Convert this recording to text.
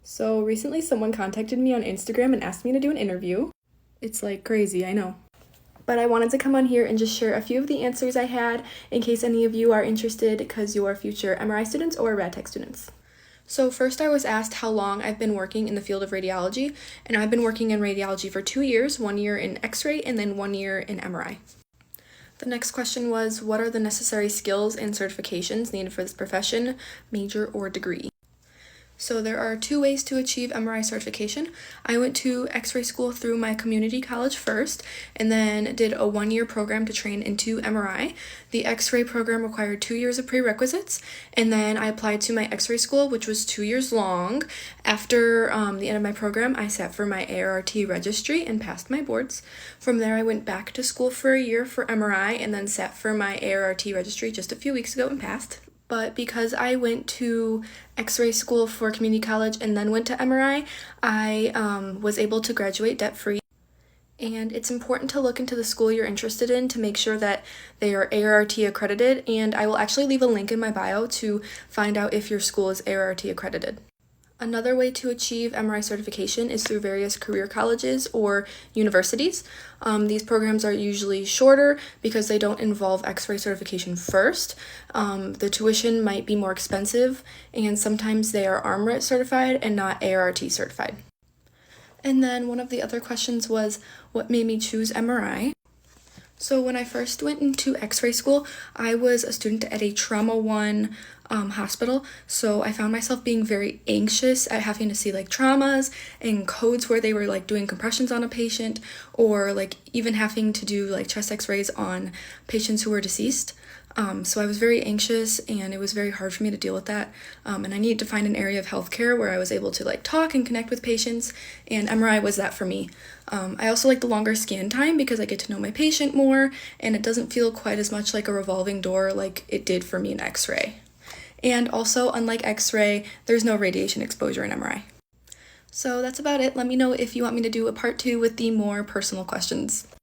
So recently someone contacted me on Instagram and asked me to do an interview. It's like crazy, I know. But I wanted to come on here and just share a few of the answers I had in case any of you are interested because you are future MRI students or rad tech students. So first I was asked how long I've been working in the field of radiology, and I've been working in radiology for 2 years, 1 year in X-ray and then 1 year in MRI. The next question was, what are the necessary skills and certifications needed for this profession, major or degree? So there are 2 ways to achieve MRI certification. I went to X-ray school through my community college first, and then did a 1-year program to train into MRI. The X-ray program required 2 years of prerequisites, and then I applied to my X-ray school, which was 2 years long. After the end of my program, I sat for my ART registry and passed my boards. From there, I went back to school for a year for MRI, and then sat for my ART registry just a few weeks ago and passed. But because I went to X-ray school for community college and then went to MRI, I was able to graduate debt-free. And it's important to look into the school you're interested in to make sure that they are ART accredited, and I will actually leave a link in my bio to find out if your school is ART accredited. Another way to achieve MRI certification is through various career colleges or universities. These programs are usually shorter because they don't involve X-ray certification first. The tuition might be more expensive, and sometimes they are ARMRIT certified and not ART certified. And then one of the other questions was, what made me choose MRI? So when I first went into X-ray school, I was a student at a Trauma One hospital, so I found myself being very anxious at having to see like traumas and codes where they were like doing compressions on a patient, or like even having to do like chest X-rays on patients who were deceased. So I was very anxious, and it was very hard for me to deal with that. And I needed to find an area of healthcare where I was able to like talk and connect with patients, and MRI was that for me. I also like the longer scan time because I get to know my patient more, and it doesn't feel quite as much like a revolving door like it did for me in X-ray. And also, unlike X-ray, there's no radiation exposure in MRI. So that's about it. Let me know if you want me to do a part 2 with the more personal questions.